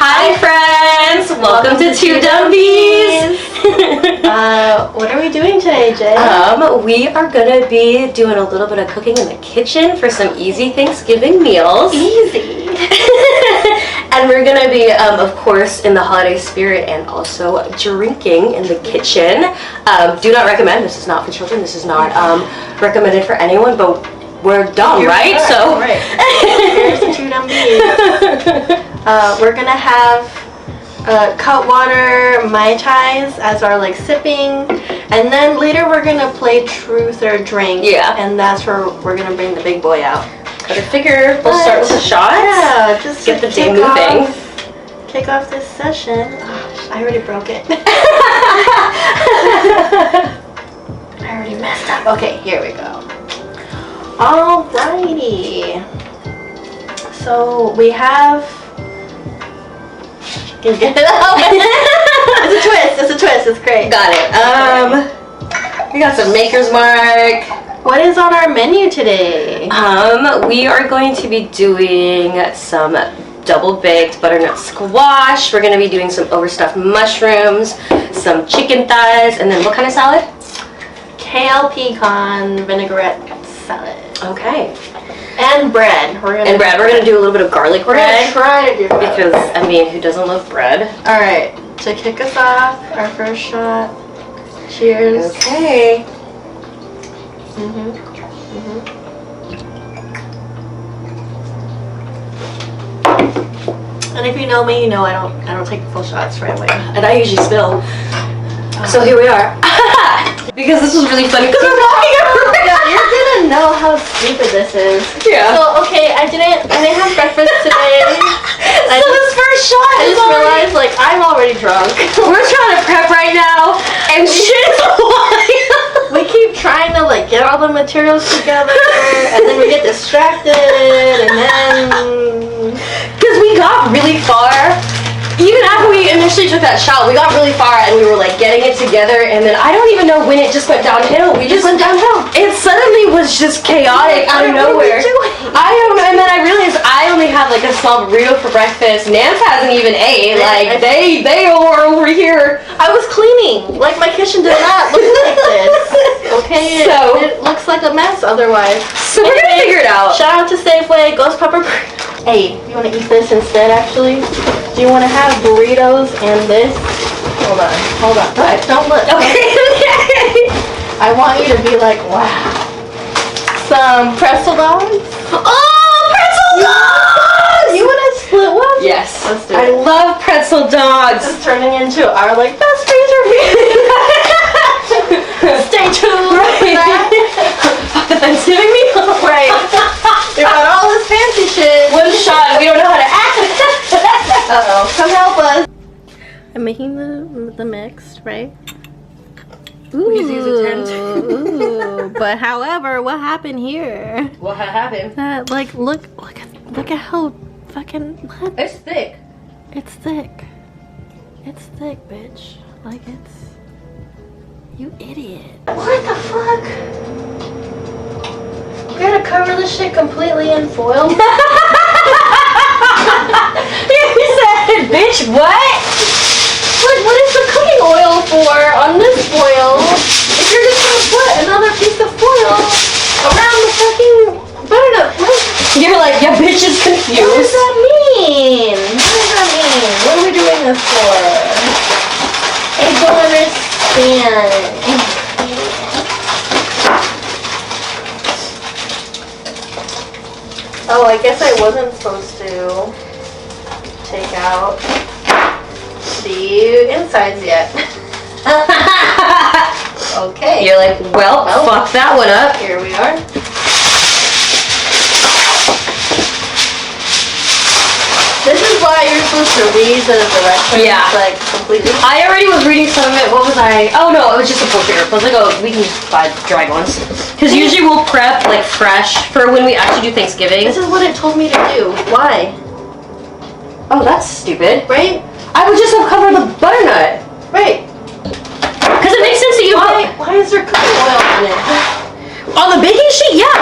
Hi friends! Welcome to 2DumbBz! What are we doing today, Jay? We are gonna be doing a little bit of cooking in the kitchen for some easy Thanksgiving meals. Easy! And we're gonna be, of course, in the holiday spirit and also drinking in the kitchen. Do not recommend. This is not for children. This is not recommended for anyone, but we're dumb, right? So, right. Here's 2DumbBz. We're gonna have Cutwater Mai Tais as our sipping, and then later we're gonna play Truth or Drink. Yeah. And that's where we're gonna bring the big boy out. But I figure we'll start with the shots. Yeah, just get the day moving. Kick off this session. Gosh, I already broke it. I already messed up. Okay, here we go. Alrighty. So we have. Can you get it out? It's a twist. It's a twist. It's great. Got it. We got some Maker's Mark. What is on our menu today? We are going to be doing some double-baked butternut squash. We're going to be doing some overstuffed mushrooms, some chicken thighs, and then what kind of salad? Kale pecan vinaigrette salad. Okay. And bread. We're gonna do a little bit of garlic bread. We're gonna try to do that. Because, I mean, who doesn't love bread? Alright, to kick us off, our first shot. Cheers. Okay. And if you know me, you know I don't take full shots right away. And I usually spill. So here we are. Because this was really funny because we're walking around. Yeah, you're gonna know how stupid this is. Yeah. So okay, I didn't have breakfast today. So this first shot I just realized I'm already drunk. We're trying to prep right now and shit's flying. We keep trying to get all the materials together and then we get distracted and then because we got really far. Even after we initially took that shot, we got really far and we were getting it together, and then I don't even know when it just went downhill. We just went downhill. It suddenly was just chaotic out of nowhere. I don't know, and then I realized I only had a small burrito for breakfast. Nance hasn't even ate. They are over here. I was cleaning. My kitchen does not look like this. Okay, so it looks like a mess otherwise. So we're gonna figure it out. Shout out to Safeway, Ghost Pepper. Hey, you want to eat this instead? Actually, do you want to have burritos and this? Hold on. Don't look. Okay. I want you to be wow. Some pretzel dogs. Oh, pretzel dogs! You want to split one? Yes. Let's do it. I love pretzel dogs. This is turning into our best freezer meal. Stay tuned. Right. The Thanksgiving meal. Right. We got all this fancy shit. One shot. We don't know how to act. Uh-oh. Come help us. I'm making the mix, right? Ooh. Ooh. But however, what happened here? What happened? That look at how fucking what? It's thick. It's thick. It's thick, bitch. You idiot. What the fuck? We gotta cover this shit completely in foil. You said, bitch, what? What is the cooking oil for on this foil? If you're just gonna put another piece of foil around the fucking butternut, You're yeah, bitch is confused. What does that mean? What are we doing this for? I don't understand. Oh, I guess I wasn't supposed to take out the insides yet. Okay. You're well, fuck that one up. Here we are. This is why you're supposed to read the directions completely. I already was reading some of it. What was I? Oh no, it was just a poster. I was oh, we can just buy dried ones. Because usually we'll prep fresh for when we actually do Thanksgiving. This is what it told me to do. Why? Oh, that's stupid. Right? I would just have covered the butternut. Right. Because it makes sense that you Why is there cooking oil on it? On the baking sheet? Yeah,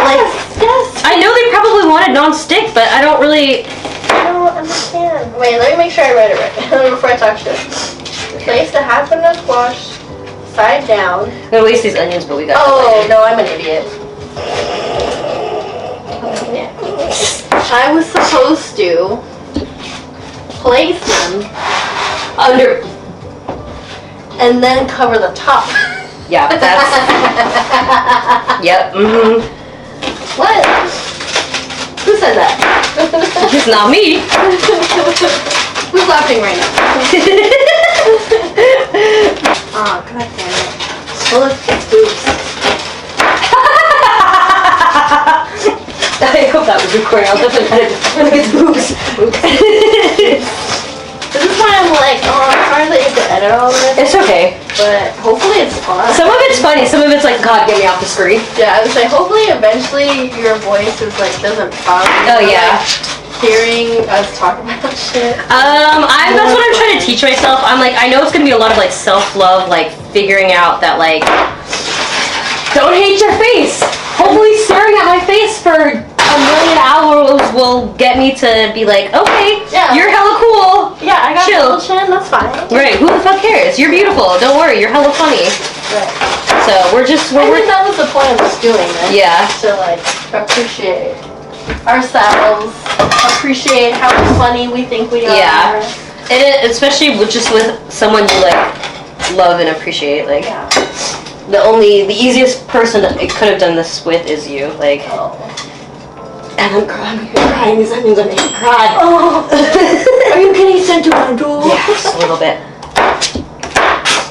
yes. I know they probably wanted non-stick, but I don't really... I don't understand. Wait, let me make sure I read it right before I talk shit. Place the half of the squash side down. I'm gonna waste these onions, but we got. Oh no, I'm an idiot. Yeah. I was supposed to place them Under. and then cover the top. Yeah, that's. Yep. Mhm. What? Who said that? It's not me. Who's laughing right now? Oh, god damn it. Oh, look, it's boobs. I hope that was recording. I'll definitely edit it. Look, it's boobs. This is why I'm like, oh, I'm sorry that you have to edit all of this, It's okay. but hopefully it's fun. Some of it's funny. Some of it's like, God, get me off the screen. Yeah, I was like, hopefully eventually your voice is like, doesn't bother you. Oh yeah. Hearing us talk about shit. That's what I'm trying to teach myself. I'm like, I know it's gonna be a lot of like self-love, like figuring out that like, don't hate your face. Hopefully staring at my face for a million hours will get me to be like, okay, Yeah. you're hella cool. Yeah, I got a Chill. little chin, that's fine. Right, who the fuck cares? You're beautiful. Don't worry, you're hella funny. Right. So we're I think that was the point of us doing this. Yeah. To like appreciate ourselves, appreciate how funny we think we are. Yeah. And especially with someone you like love and appreciate. Like Yeah. the easiest person it could have done this with is you. Like, Oh. and I'm crying. These onions are making me cry. Oh. Are you getting sentimental? Yeah, just a little bit.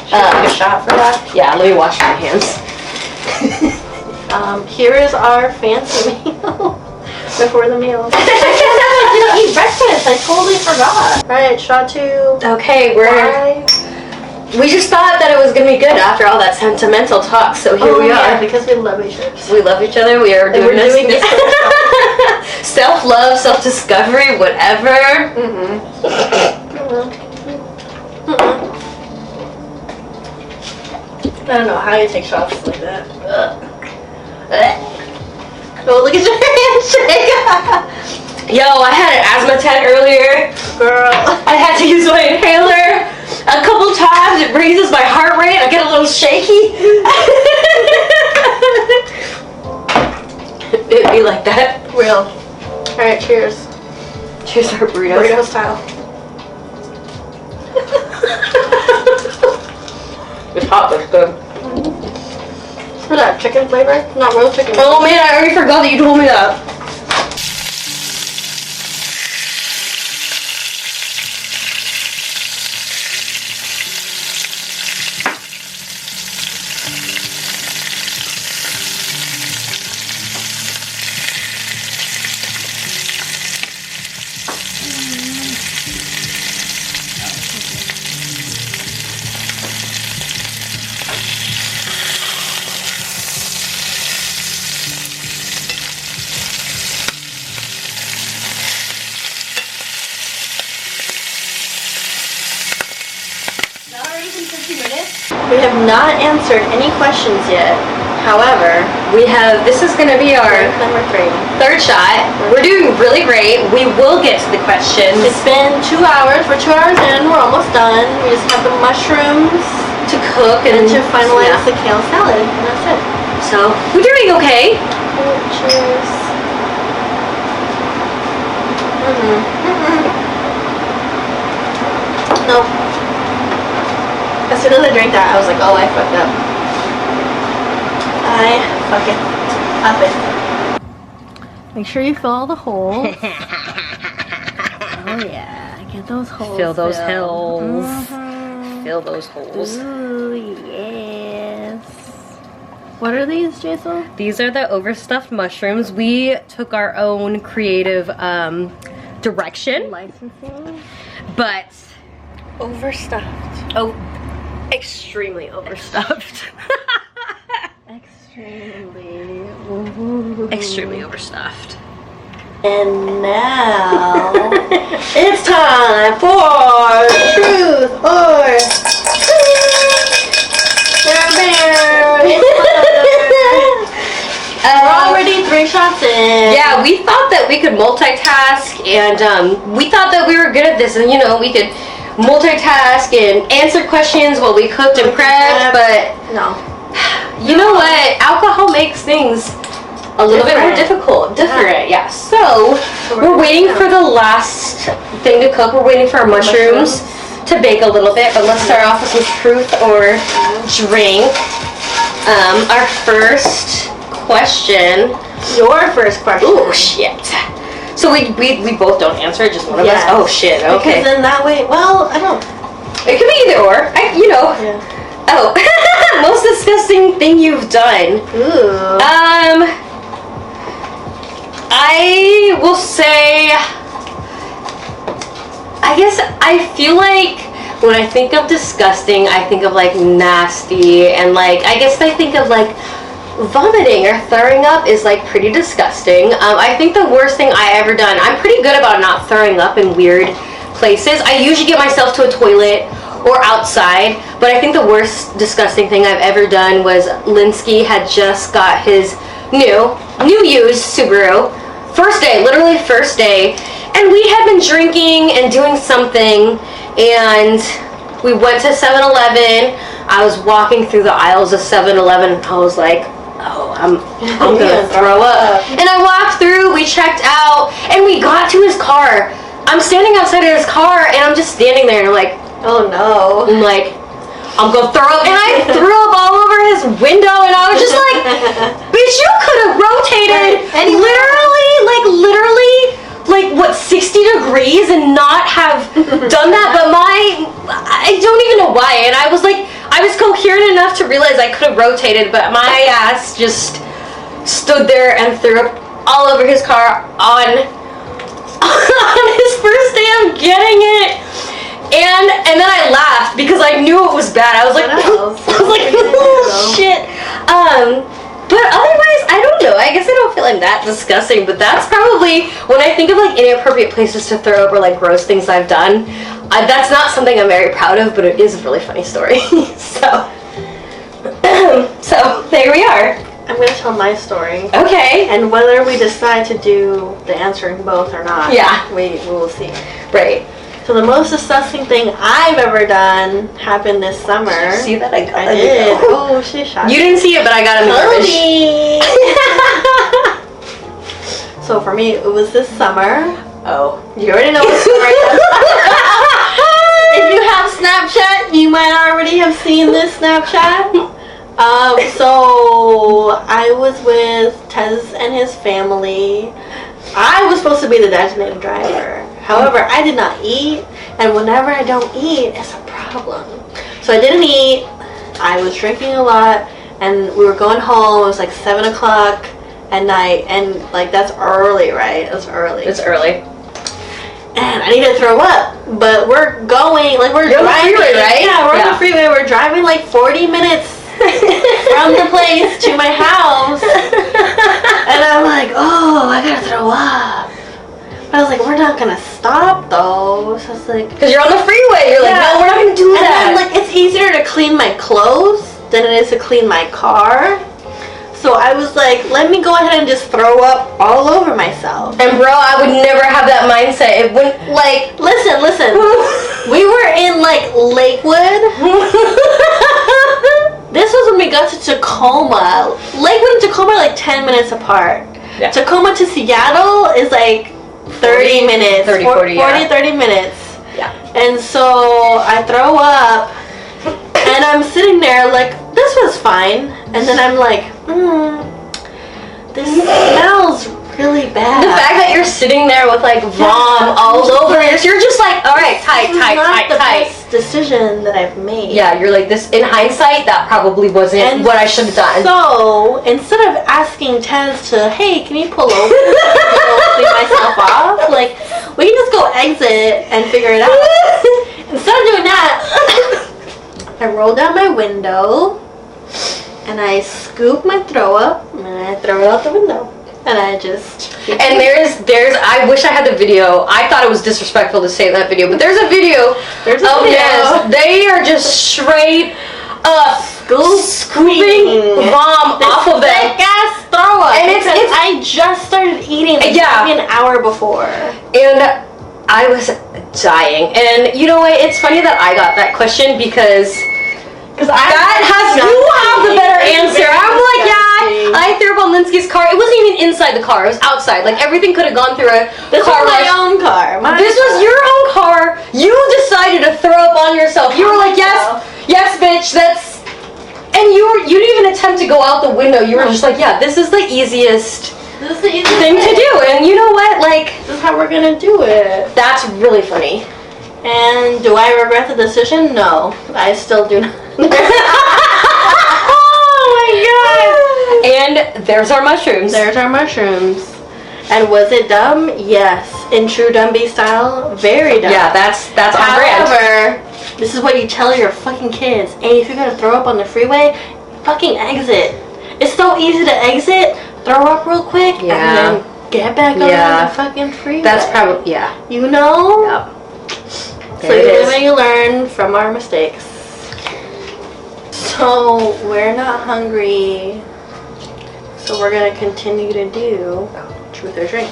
Should I take a shot for that? Yeah, let me wash my hands. Here is our fancy meal. Before the meal. I didn't eat breakfast. I totally forgot. Right, shot two. Okay, we just thought that it was gonna be good after all that sentimental talk. So here we Yeah, are. because we love each other. We love each other. We are doing this. Doing this. Self-love, self-discovery, whatever. I don't know how you take shots like that. Oh, look at your handshake. Yo, I had an asthma attack earlier. Girl. I had to use my inhaler a couple times. It raises my heart rate. I get a little shaky. It'd be like that. Real. Alright, cheers. Cheers to her burritos. Burrito style. It's hot, but it's good. For that chicken flavor? Not real chicken. Oh man, I already forgot that you told me that. We have not answered any questions yet. However, this is gonna be our drink number 3. third shot. We're doing really great. We will get to the questions. It's been 2 hours. We're 2 hours in. We're almost done. We just have the mushrooms to cook and to finalize yeah. the kale salad. And that's it. So we're doing okay. Cheers. Nope. As soon as I drank that, I was like, oh, I fucked up. I fucking up it. Make sure you fill all the holes. Oh yeah, get those holes. Fill those filled. holes. Mhm. Fill those holes. Ooh, yes. What are these, Jason? These are the overstuffed mushrooms. We took our own creative direction, Licensing. but Overstuffed. oh, extremely overstuffed. Extremely. Extremely overstuffed. And now it's time for truth or We're already 3 shots in. Yeah, we thought that that we could multitask, and we thought that we were good at this, and you know, we could multitask and answer questions while we cooked and prepped, but no. You know what? Alcohol makes things a little bit more difficult. Yeah. So we're waiting for the last thing to cook. We're waiting for our mushrooms to bake a little bit, but let's start off with some truth or drink. Our first question. Your first question. Oh shit. So we both don't answer, just one of us? Oh shit, okay. Because then that way, well, I don't. It could be either or. You know. Yeah. Oh. Most disgusting thing you've done. Ooh. I will say, I guess I feel like when I think of disgusting, I think of like nasty, and like, I guess I think of like vomiting or throwing up is like pretty disgusting. I think the worst thing I ever done, I'm pretty good about not throwing up in weird places. I usually get myself to a toilet or outside, but I think the worst disgusting thing I've ever done was Linsky had just got his new used Subaru. First day, literally first day, and we had been drinking and doing something, and we went to 7-Eleven. I was walking through the aisles of 7-Eleven, and I was like, oh, I'm gonna throw up. And I walked through, we checked out, and we got to his car. I'm standing outside of his car, and I'm just standing there, and I'm like, oh no. I'm like, I'm gonna throw up, and I threw up all over his window, and I was just like, bitch, you could have rotated literally, like what, 60 degrees and not have done that, but I don't even know why, and I was like, I was coherent enough to realize I could have rotated, but my ass just stood there and threw up all over his car on his first day of getting it. And then I laughed because I knew it was bad. I was like, oh shit. But otherwise, I don't know. I guess I don't feel like that disgusting, but that's probably, when I think of like inappropriate places to throw up or like gross things I've done, that's not something I'm very proud of, but it is a really funny story. So there we are. I'm going to tell my story. Okay. And whether we decide to do the answering both or not, we will see. Right. So the most disgusting thing I've ever done happened this summer. Did you see that? I did. Oh, she shot. You didn't see it, but I got a So for me, it was this summer. Oh. You already know what summer it is. If you have Snapchat, you might already have seen this Snapchat. So I was with Tez and his family. I was supposed to be the designated driver. However, I did not eat, and whenever I don't eat, it's a problem. So I didn't eat. I was drinking a lot, and we were going home. It was like 7 o'clock at night, and like that's early, right? It's early. It's early. And I needed to throw up, but we're going, like we're driving. On the freeway, right? Yeah, we're on the freeway. We're driving like 40 minutes from the place to my house, and I'm like, oh, I gotta throw up. I was like, we're not gonna stop though. So I was like, because you're on the freeway. You're like, no, we're not gonna do that. And then, like, it's easier to clean my clothes than it is to clean my car. So I was like, let me go ahead and just throw up all over myself. And bro, I would never have that mindset. It wouldn't, like, listen. We were in like Lakewood. This was when we got to Tacoma. Lakewood and Tacoma are like 10 minutes apart. Yeah. Tacoma to Seattle is like 30 minutes. 40 minutes. Yeah. And so I throw up, and I'm sitting there like, this was fine. And then I'm like, this smells really bad. The fact that you're sitting there with like vom all over you, you're just like, all right, tight. Best decision that I've made. Yeah, you're like, this, in hindsight, that probably wasn't what I should have done. So instead of asking Tez to, hey, can you pull over and clean myself off? Like, we can just go exit and figure it out. Instead of doing that, I roll down my window and I scoop my throw up and I throw it out the window. And I just... And there's, I wish I had the video. I thought it was disrespectful to say that video, but there's a video. There's a video. Yes, they are just straight up scooping vom off of them. Thick-ass throw up. And I just started eating like maybe an hour before. And I was dying. And you know what? It's funny that I got that question because you have the better answer. I'm like, yeah, I threw up on Linsky's car. It wasn't even inside the car. It was outside. Like everything could have gone through a car was my own car. This was your own car. You decided to throw up on yourself. You were like, yes, bitch. That's. And you didn't even attempt to go out the window. You were just like, yeah, this is the easiest. This is the easiest thing to do. And you know what? Like, this is how we're gonna do it. That's really funny. And do I regret the decision? No, I still do not. Oh my god! And there's our mushrooms. There's our mushrooms. And was it dumb? Yes. In true DumbBz style, very dumb. Yeah, that's on brand. However, this is what you tell your fucking kids. Hey, if you're gonna throw up on the freeway, fucking exit. It's so easy to exit, throw up real quick, and then get back on the fucking freeway. That's probably, You know? Yep. So you live and you learn from our mistakes. So we're not hungry, so we're gonna continue to do truth or drink.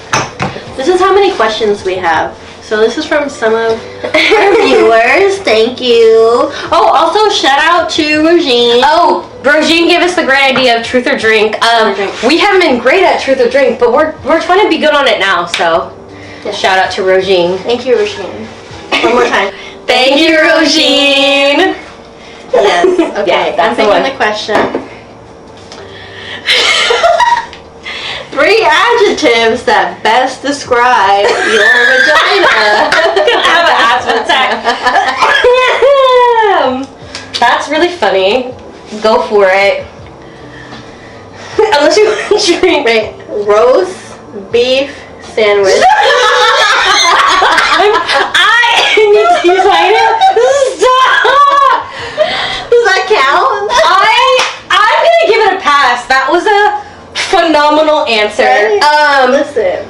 This is how many questions we have. So this is from some of our viewers. Thank you. Oh, also shout out to Regine. Oh, Regine gave us the great idea of truth or drink. We haven't been great at truth or drink, but we're trying to be good on it now. So shout out to Regine. Thank you, Regine. One more time. Thank you, Regine. Yes. Okay. I'm thinking the question. 3 adjectives that best describe your vagina. I'm gonna have an asthma attack. That's really funny. Go for it. Unless you want to drink. Right. Roast beef sandwich. I need to sign it. Stop. Does that count? I'm gonna give it a pass. That was a phenomenal answer. Listen.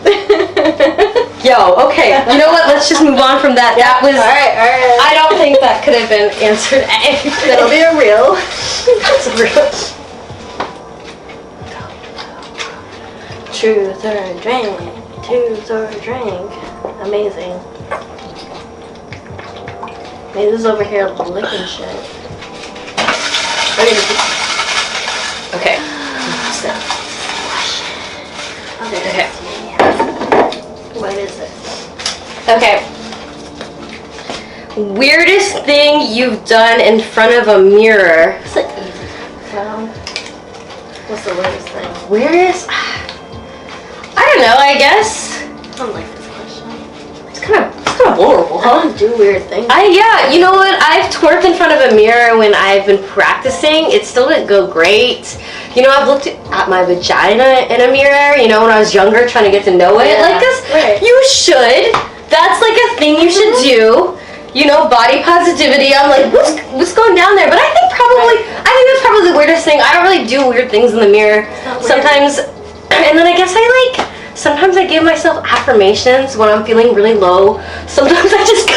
Yo, okay. You know what? Let's just move on from that. That was. Alright. I don't think that could have been answered. That'll be a real. That's a real. Truth or drink. Truth or drink. Amazing. Maybe this is over here licking shit. Okay. Okay. What is it? Okay. Weirdest thing you've done in front of a mirror. It's an easy. Well, what's the weirdest thing? Weirdest? I don't know, I guess. I don't like this question. It's kind of vulnerable, huh? I don't do weird things. You know what? I've twerked in front of a mirror when I've been practicing. It still didn't go great. You know, I've looked at my vagina in a mirror, you know, when I was younger, trying to get to know it. Like this, you should. That's like a thing you should do. You know, body positivity. I'm like, what's going down there? But I think that's probably the weirdest thing. I don't really do weird things in the mirror. Sometimes, and then I guess sometimes I give myself affirmations when I'm feeling really low. Sometimes I just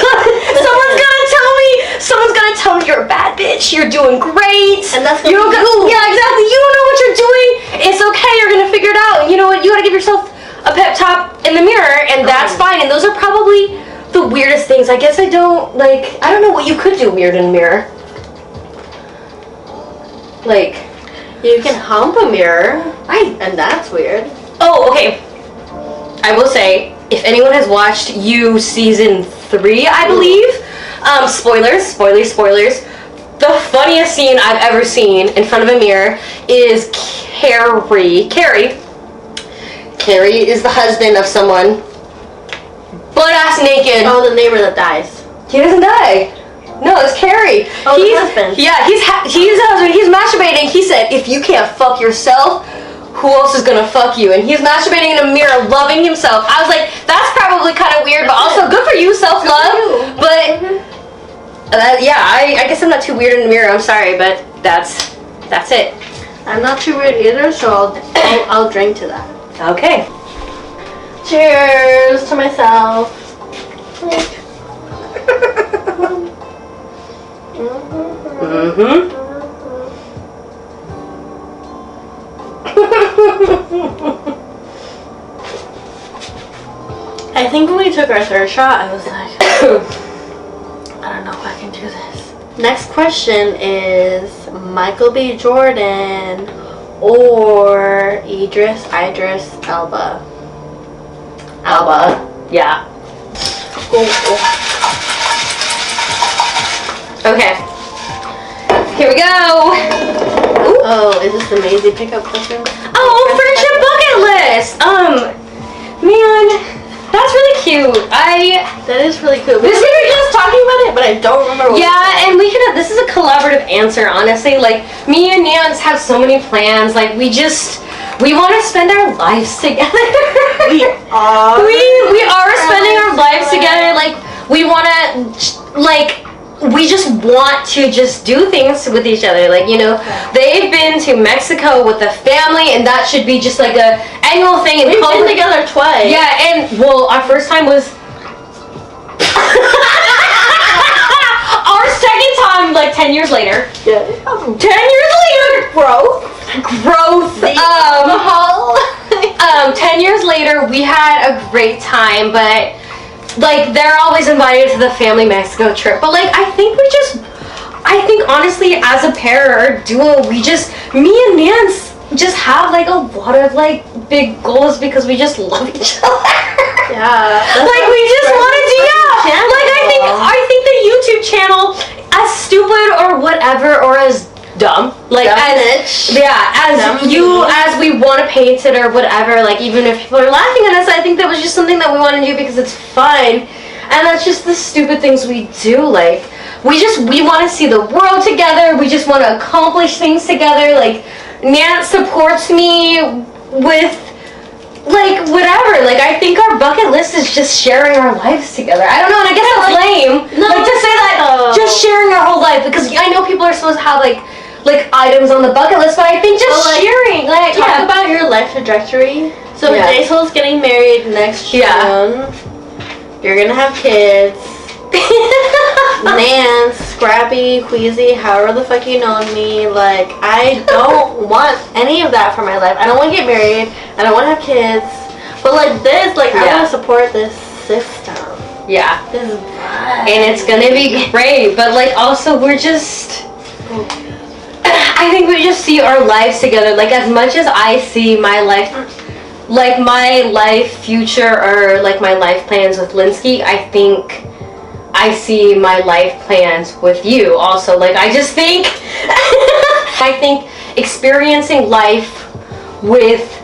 someone's gonna tell me you're a bad bitch, you're doing great. And that's you don't yeah, exactly. You don't know what you're doing. It's okay, you're gonna figure it out. And you know what? You gotta give yourself a pep talk in the mirror, and that's fine. And those are probably the weirdest things. I guess I don't know what you could do weird in a mirror. Like, you can hump a mirror. And that's weird. Oh, okay. I will say, if anyone has watched You Season 3, I believe, spoilers. The funniest scene I've ever seen in front of a mirror is Carrie. Carrie is the husband of someone, butt-ass naked. Oh, the neighbor that dies. He doesn't die. No, it's Carrie. Oh, the husband. Yeah, he's the husband. He's masturbating. He said, if you can't fuck yourself, who else is gonna fuck you? And he's masturbating in a mirror, loving himself. I was like, that's probably kind of weird, but also good for you, self-love. But I guess I'm not too weird in the mirror. I'm sorry, but that's it. I'm not too weird either, so I'll drink to that. Okay. Cheers to myself. think when we took our third shot, I was like, I don't know if I can do this. Next question is Michael B. Jordan or Idris Elba. Yeah. Okay. Here we go. Ooh. Oh, is this the Maisie pickup question? Oh, friendship bucket list. Man, that's really cute. That is really cool. This We were just talking about it, but I don't remember what and we could. This is a collaborative answer, honestly. Like me and Nance have so many plans. Like we want to spend our lives together. we are. We are spending our lives together. Like we want to we just want to just do things with each other. Like, you know, they've been to Mexico with the family, and that should be just like a annual thing. And we've been together twice. Yeah, and well, our first time was our second time, like 10 years later. Yeah. 10 years later, growth. 10 years later, we had a great time, but like they're always invited to the family Mexico trip. But like I think honestly as a pair or duo, me and Nance just have like a lot of like big goals because we just love each other. Yeah. Like we just want to do like I think the YouTube channel, as stupid or whatever or as dumb, like as we want to paint it or whatever, like even if people are laughing at us, I think that was just something that we want to do because it's fun, and that's just the stupid things we do. Like we want to see the world together, we just want to accomplish things together. Like Nance supports me with like whatever. Like I think our bucket list is just sharing our lives together. I don't know, and I guess that's lame. Like to say that just sharing our whole life, because I know people are supposed to have like items on the bucket list, but I think just sharing, like talk about your life trajectory. So Jaisol's getting married next June. You're gonna have kids. Nance, Scrappy, Queasy, however the fuck you know me, like I don't want any of that for my life. I don't want to get married. I don't want to have kids. But like this, like I want to support this system. Yeah. This is fun. And it's gonna be great, but like also we're just. I think we just see our lives together. Like as much as I see my life, like my life future or like my life plans with Linsky, I think I see my life plans with you also. Like I just think, I think experiencing life with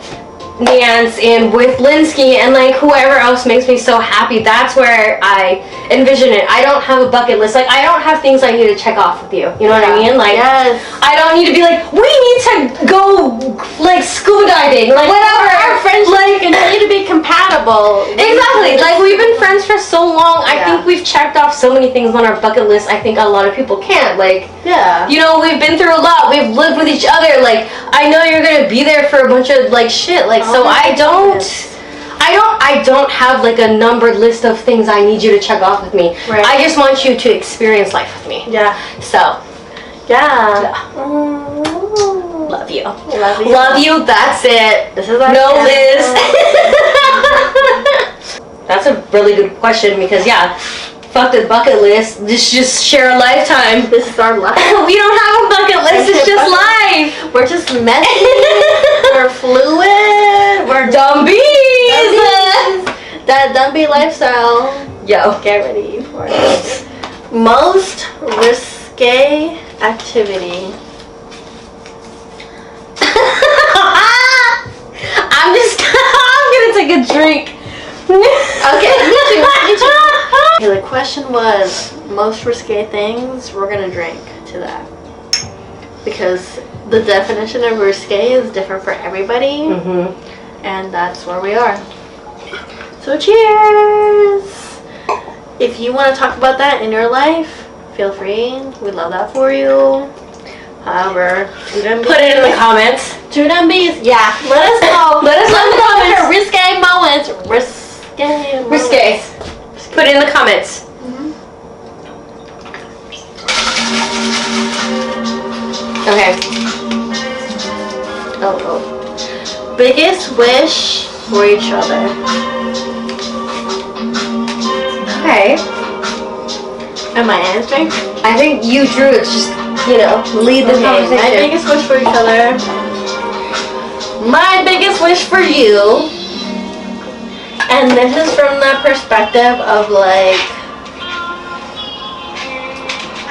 Nance and with Linsky and like whoever else makes me so happy, that's where I envision it. I don't have a bucket list. Like I don't have things I need to check off with you. You know what I mean? Like I don't need to be like, we need to go like scuba diving, like whatever. Our friendship continue to be compatible. Exactly. Like we've been friends for so long. I think we've checked off so many things on our bucket list. I think a lot of people can't. Like you know, we've been through a lot. We've lived with each other. Like I know you're gonna be there for a bunch of like shit. Like so I don't have like a numbered list of things I need you to check off with me. Right. I just want you to experience life with me. Yeah. So. Yeah. Love you. Love you. Love you. That's it. This is our Liz. That's a really good question because fuck the bucket list. Just share a lifetime. This is our life. We don't have a bucket list. It's just life. We're just messy. We're fluid. We're DumbBz. That DumbBz lifestyle. Yo, get ready for it. Most risque activity. I'm gonna take a drink. Okay, me too. Okay, the question was most risque things. We're gonna drink to that because the definition of risque is different for everybody, and that's where we are. So cheers! If you want to talk about that in your life, feel free. We'd love that for you. However, put it in the comments. 2DumbBz, yeah. Let us know. Let us know in the comments. Risque moments. Risque. Put it in the comments. Okay. Biggest wish for each other. Okay. Am I answering? I think you drew it. Just, lead the My conversation. biggest wish for each other. My biggest wish for you. And this is from the perspective of like,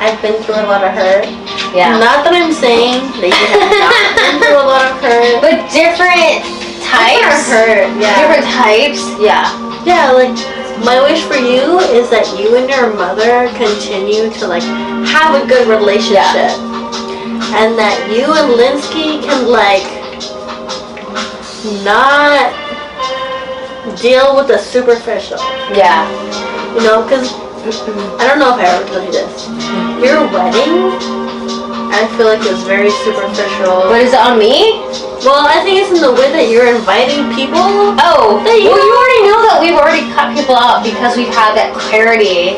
I've been through a lot of hurt. Yeah. Not that I'm saying that you have not been through a lot of hurt. But different types. Hurt, yeah. Different types. Yeah. Yeah, like my wish for you is that you and your mother continue to like have a good relationship. And that you and Linsky can like not deal with the superficial. Yeah. Because I don't know if I ever told you this. Your wedding, I feel like it was very superficial. What is it on me? Well, I think it's in the way that you're inviting people. Oh, well, you already know that we've already cut people out because we've had that clarity.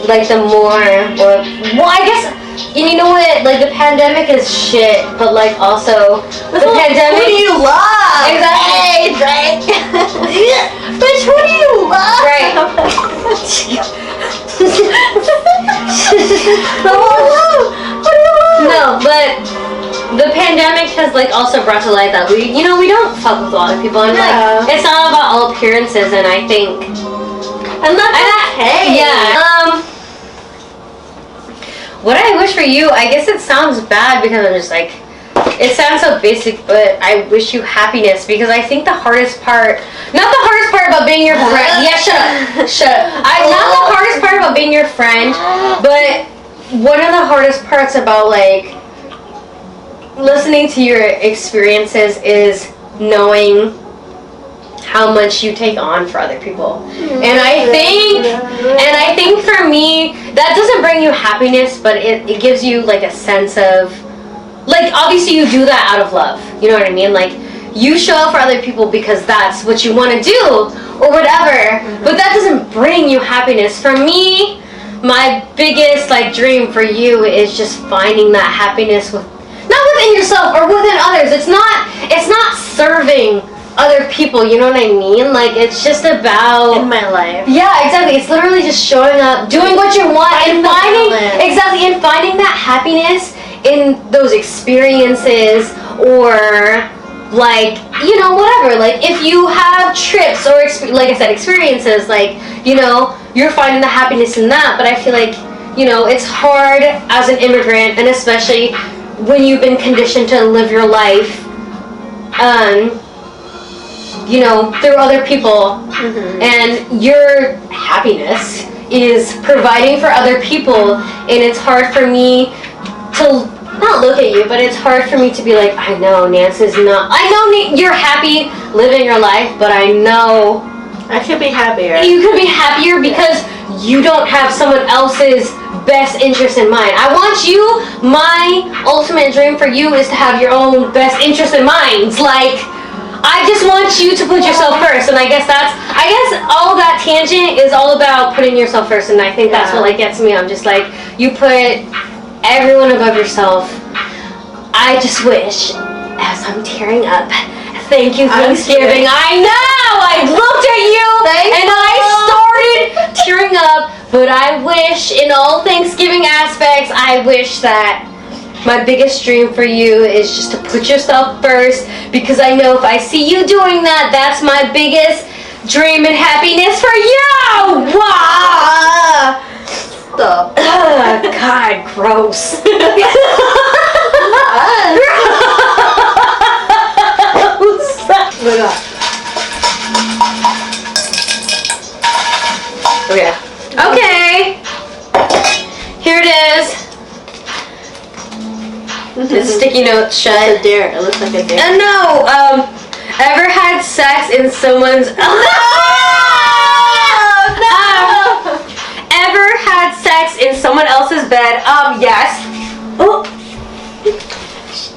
Like the more, I guess, and you know what? Like the pandemic is shit, but like also the pandemic. Who do you love? Exactly. Hey, Drake. Bitch, who do you love? Right. No, but the pandemic has like also brought to light that we don't fuck with a lot of people, and like it's not about all appearances, and I think, and that's okay. Yeah. What I wish for you, I guess it sounds bad because I'm just like, it sounds so basic, but I wish you happiness because I think the hardest part, not the hardest part about being your friend. Yeah, shut up. Not the hardest part about being your friend, but one of the hardest parts about like listening to your experiences is knowing how much you take on for other people. And I think for me, that doesn't bring you happiness, but it gives you like a sense of, like, obviously you do that out of love. You know what I mean? Like, you show up for other people because that's what you want to do or whatever, but that doesn't bring you happiness. For me, my biggest like dream for you is just finding that happiness not within yourself or within others. It's not serving other people, you know what I mean? Like, it's just about in my life. Yeah, exactly. It's literally just showing up, doing what you want, and finding that happiness in those experiences, or like, whatever. Like, if you have trips or like I said, experiences, like, you're finding the happiness in that. But I feel like, it's hard as an immigrant, and especially when you've been conditioned to live your life through other people, and your happiness is providing for other people, and it's hard for me to not look at you, but it's hard for me to be like, I know you're happy living your life, but I know I could be happier. You could be happier because you don't have someone else's best interest in mind. My ultimate dream for you is to have your own best interest in mind. Like, I just want you to put yourself first, and I guess all that tangent is all about putting yourself first, and I think that's what like gets me. I'm just like, you put everyone above yourself. I just wish, as I'm tearing up, thank you, Thanksgiving. I know, I looked at you and I started tearing up, but I wish in all Thanksgiving aspects, I wish that my biggest dream for you is just to put yourself first, because I know if I see you doing that, that's my biggest dream and happiness for you! Wow! Stop. God, gross. Oh my god. Okay. Here it is. The sticky note shut. It's a dare. It looks like a dare. No. Ever had sex in someone's? No. Ever had sex in someone else's bed? Yes. Oh.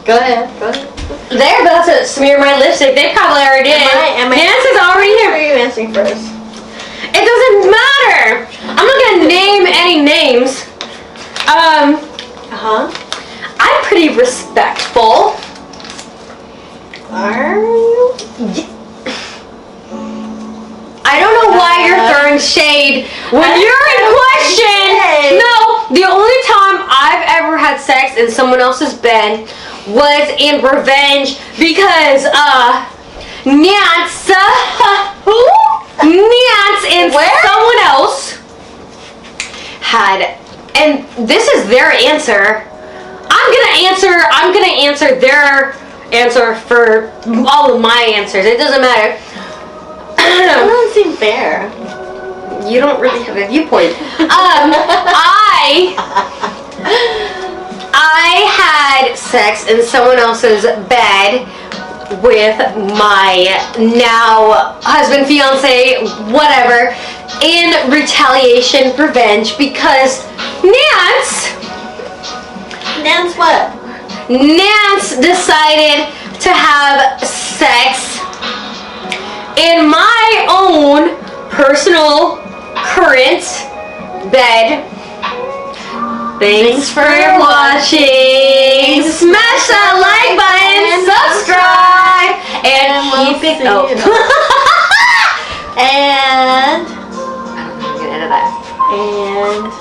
Go ahead. They're about to smear my lipstick. They probably already did. Nancy's already here. Who are you answering first? It doesn't matter. I'm not gonna name any names. I'm pretty respectful. Are you? I don't know why you're throwing throwing shade when you're in question. Shade. No, the only time I've ever had sex in someone else's bed was in revenge because Nance and someone else had, and this is their answer. I'm gonna answer their answer for all of my answers. It doesn't matter. That doesn't seem fair. You don't really have a viewpoint. I had sex in someone else's bed with my now husband, fiance, whatever, in retaliation, revenge, because Nance what? Nance decided to have sex in my own personal current bed. Thanks for watching. Smash that like button, subscribe, and keep it going. And I'm gonna edit that. and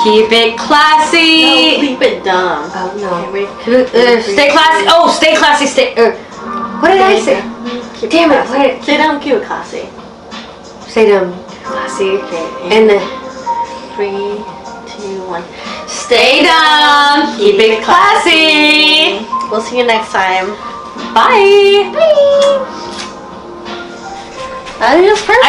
Keep it classy. no, keep it dumb. Oh no. Okay, Stay classy. Oh, stay classy. Stay. What did I say? Keep Damn it! classy. What did, Stay dumb, keep it classy. stay dumb, classy, Okay, and then 3, 2, 1. stay dumb. Keep it classy. We'll see you next time. Bye. Bye. That is perfect.